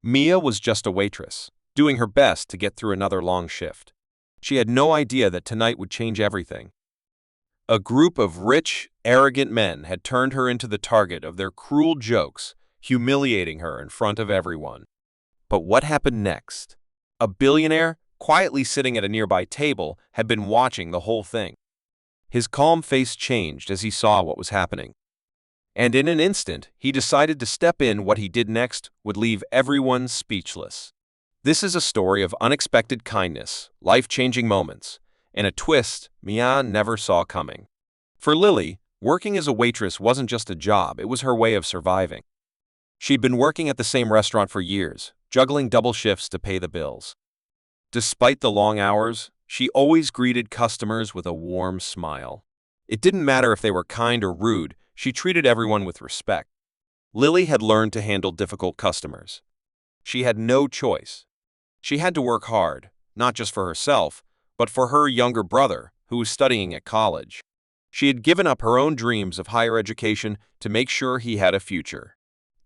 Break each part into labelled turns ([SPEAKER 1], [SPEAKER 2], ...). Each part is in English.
[SPEAKER 1] Mia was just a waitress, doing her best to get through another long shift. She had no idea that tonight would change everything. A group of rich, arrogant men had turned her into the target of their cruel jokes, humiliating her in front of everyone. But what happened next? A billionaire, quietly sitting at a nearby table, had been watching the whole thing. His calm face changed as he saw what was happening. And in an instant, he decided to step in. What he did next would leave everyone speechless. This is a story of unexpected kindness, life-changing moments, and a twist Mia never saw coming. For Lily, working as a waitress wasn't just a job, it was her way of surviving. She'd been working at the same restaurant for years, juggling double shifts to pay the bills. Despite the long hours, she always greeted customers with a warm smile. It didn't matter if they were kind or rude, she treated everyone with respect. Lily had learned to handle difficult customers. She had no choice. She had to work hard, not just for herself, but for her younger brother, who was studying at college. She had given up her own dreams of higher education to make sure he had a future.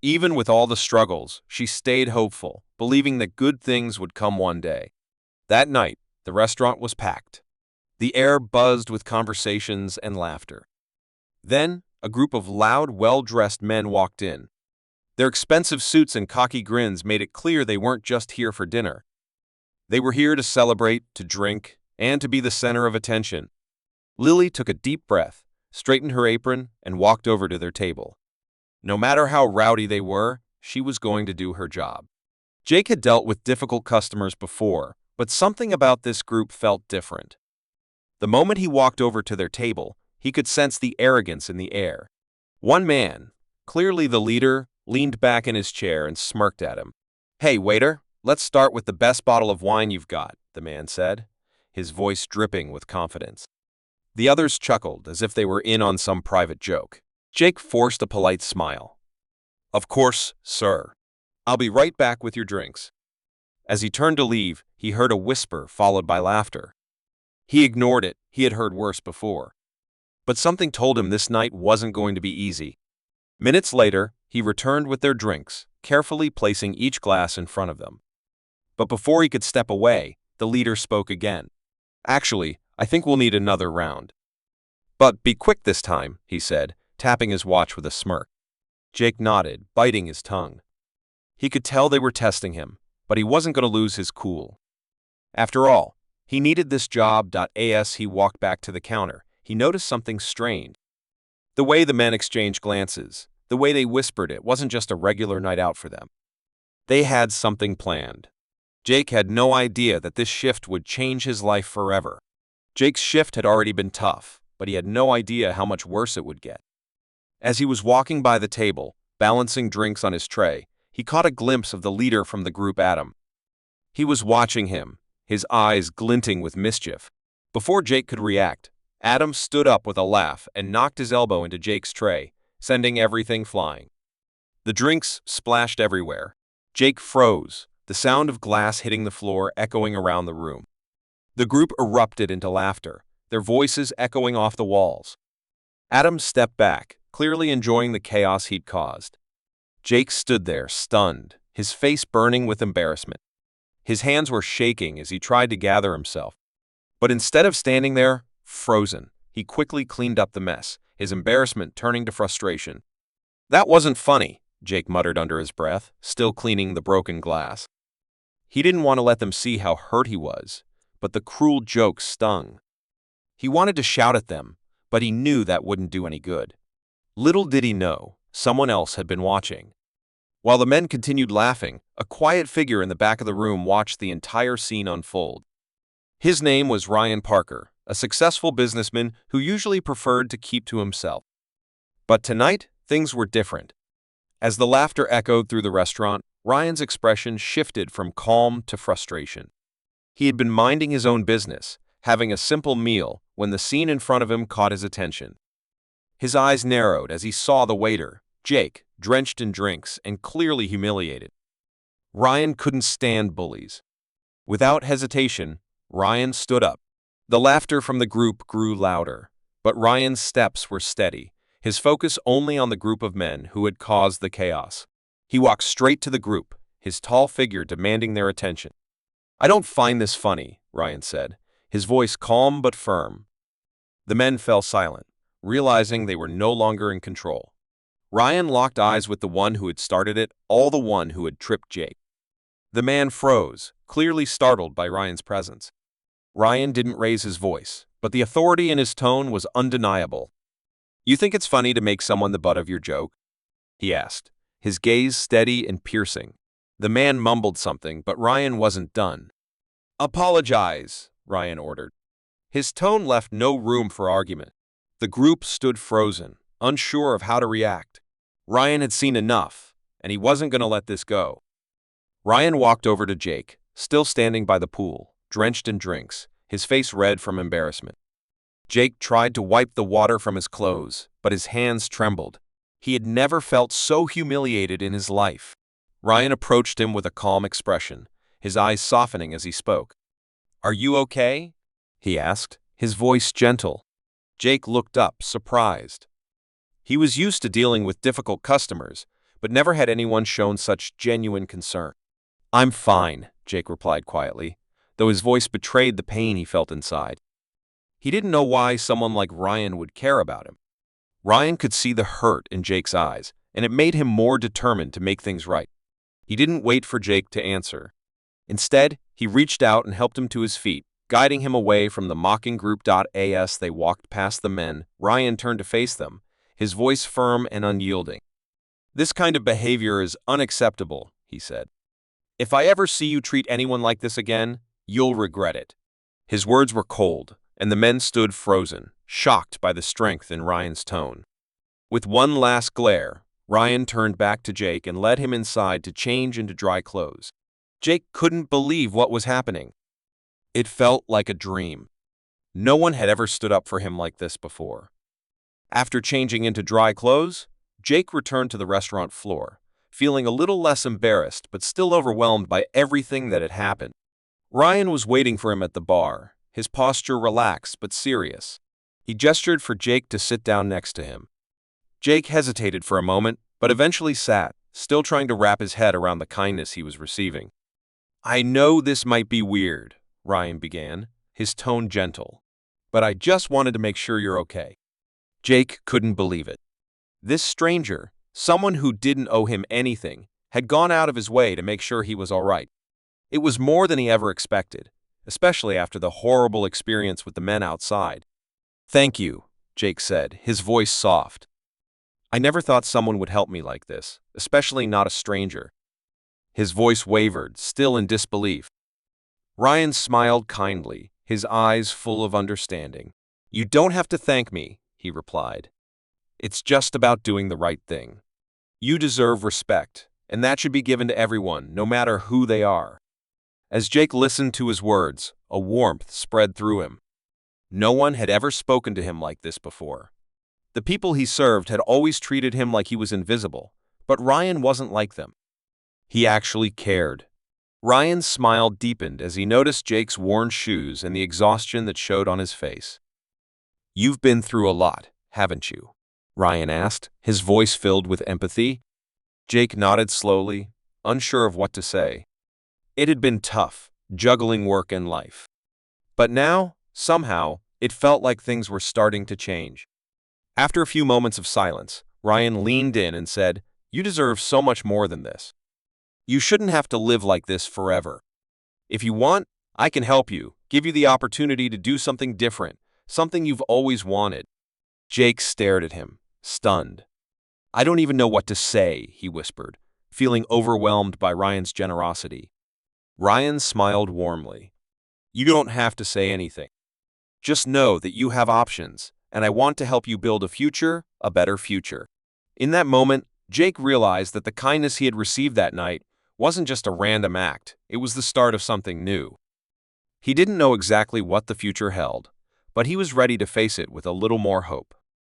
[SPEAKER 1] Even with all the struggles, she stayed hopeful, believing that good things would come one day. That night, the restaurant was packed. The air buzzed with conversations and laughter. Then, a group of loud, well-dressed men walked in. Their expensive suits and cocky grins made it clear they weren't just here for dinner. They were here to celebrate, to drink, and to be the center of attention. Lily took a deep breath, straightened her apron, and walked over to their table. No matter how rowdy they were, she was going to do her job. Jake had dealt with difficult customers before, but something about this group felt different. The moment he walked over to their table, he could sense the arrogance in the air. One man, clearly the leader, leaned back in his chair and smirked at him. "Hey, waiter, let's start with the best bottle of wine you've got," the man said, his voice dripping with confidence. The others chuckled as if they were in on some private joke. Jake forced a polite smile. "Of course, sir. I'll be right back with your drinks." As he turned to leave, he heard a whisper followed by laughter. He ignored it, he had heard worse before. But something told him this night wasn't going to be easy. Minutes later, he returned with their drinks, carefully placing each glass in front of them. But before he could step away, the leader spoke again. "Actually, I think we'll need another round. But be quick this time," he said, tapping his watch with a smirk. Jake nodded, biting his tongue. He could tell they were testing him, but he wasn't going to lose his cool. After all, he needed this job. As he walked back to the counter, he noticed something strange. The way the men exchanged glances, the way they whispered, it wasn't just a regular night out for them. They had something planned. Jake had no idea that this shift would change his life forever. Jake's shift had already been tough, but he had no idea how much worse it would get. As he was walking by the table, balancing drinks on his tray, he caught a glimpse of the leader from the group, Adam. He was watching him, his eyes glinting with mischief. Before Jake could react, Adam stood up with a laugh and knocked his elbow into Jake's tray, sending everything flying. The drinks splashed everywhere. Jake froze, the sound of glass hitting the floor echoing around the room. The group erupted into laughter, their voices echoing off the walls. Adam stepped back, clearly enjoying the chaos he'd caused. Jake stood there, stunned, his face burning with embarrassment. His hands were shaking as he tried to gather himself. But instead of standing there, frozen, he quickly cleaned up the mess, his embarrassment turning to frustration. "That wasn't funny," Jake muttered under his breath, still cleaning the broken glass. He didn't want to let them see how hurt he was, but the cruel joke stung. He wanted to shout at them, but he knew that wouldn't do any good. Little did he know, someone else had been watching. While the men continued laughing, a quiet figure in the back of the room watched the entire scene unfold. His name was Ryan Parker, a successful businessman who usually preferred to keep to himself. But tonight, things were different. As the laughter echoed through the restaurant, Ryan's expression shifted from calm to frustration. He had been minding his own business, having a simple meal, when the scene in front of him caught his attention. His eyes narrowed as he saw the waiter, Jake, drenched in drinks and clearly humiliated. Ryan couldn't stand bullies. Without hesitation, Ryan stood up. The laughter from the group grew louder, but Ryan's steps were steady, his focus only on the group of men who had caused the chaos. He walked straight to the group, his tall figure demanding their attention. "I don't find this funny," Ryan said, his voice calm but firm. The men fell silent, realizing they were no longer in control. Ryan locked eyes with the one who had started it, the one who had tripped Jake. The man froze, clearly startled by Ryan's presence. Ryan didn't raise his voice, but the authority in his tone was undeniable. "You think it's funny to make someone the butt of your joke?" he asked, his gaze steady and piercing. The man mumbled something, but Ryan wasn't done. "Apologize," Ryan ordered. His tone left no room for argument. The group stood frozen, unsure of how to react. Ryan had seen enough, and he wasn't going to let this go. Ryan walked over to Jake, still standing by the pool, drenched in drinks, his face red from embarrassment. Jake tried to wipe the water from his clothes, but his hands trembled. He had never felt so humiliated in his life. Ryan approached him with a calm expression, his eyes softening as he spoke. "Are you okay?" he asked, his voice gentle. Jake looked up, surprised. He was used to dealing with difficult customers, but never had anyone shown such genuine concern. "I'm fine," Jake replied quietly, though his voice betrayed the pain he felt inside. He didn't know why someone like Ryan would care about him. Ryan could see the hurt in Jake's eyes, and it made him more determined to make things right. He didn't wait for Jake to answer. Instead, he reached out and helped him to his feet, guiding him away from the mocking group. As they walked past the men, Ryan turned to face them, his voice firm and unyielding. "This kind of behavior is unacceptable," he said. "If I ever see you treat anyone like this again, you'll regret it." His words were cold, and the men stood frozen, shocked by the strength in Ryan's tone. With one last glare, Ryan turned back to Jake and led him inside to change into dry clothes. Jake couldn't believe what was happening. It felt like a dream. No one had ever stood up for him like this before. After changing into dry clothes, Jake returned to the restaurant floor, feeling a little less embarrassed but still overwhelmed by everything that had happened. Ryan was waiting for him at the bar, his posture relaxed but serious. He gestured for Jake to sit down next to him. Jake hesitated for a moment, but eventually sat, still trying to wrap his head around the kindness he was receiving. "I know this might be weird," Ryan began, his tone gentle, "but I just wanted to make sure you're okay." Jake couldn't believe it. This stranger, someone who didn't owe him anything, had gone out of his way to make sure he was all right. It was more than he ever expected, especially after the horrible experience with the men outside. "Thank you," Jake said, his voice soft. "I never thought someone would help me like this, especially not a stranger." His voice wavered, still in disbelief. Ryan smiled kindly, his eyes full of understanding. "You don't have to thank me," he replied. "It's just about doing the right thing. You deserve respect, and that should be given to everyone, no matter who they are." As Jake listened to his words, a warmth spread through him. No one had ever spoken to him like this before. The people he served had always treated him like he was invisible, but Ryan wasn't like them. He actually cared. Ryan's smile deepened as he noticed Jake's worn shoes and the exhaustion that showed on his face. "You've been through a lot, haven't you?" Ryan asked, his voice filled with empathy. Jake nodded slowly, unsure of what to say. It had been tough, juggling work and life. But now, somehow, it felt like things were starting to change. After a few moments of silence, Ryan leaned in and said, "You deserve so much more than this. You shouldn't have to live like this forever. If you want, I can help you, give you the opportunity to do something different, something you've always wanted." Jake stared at him, stunned. "I don't even know what to say," he whispered, feeling overwhelmed by Ryan's generosity. Ryan smiled warmly. "You don't have to say anything. Just know that you have options, and I want to help you build a better future." In that moment, Jake realized that the kindness he had received that night wasn't just a random act, it was the start of something new. He didn't know exactly what the future held, but he was ready to face it with a little more hope.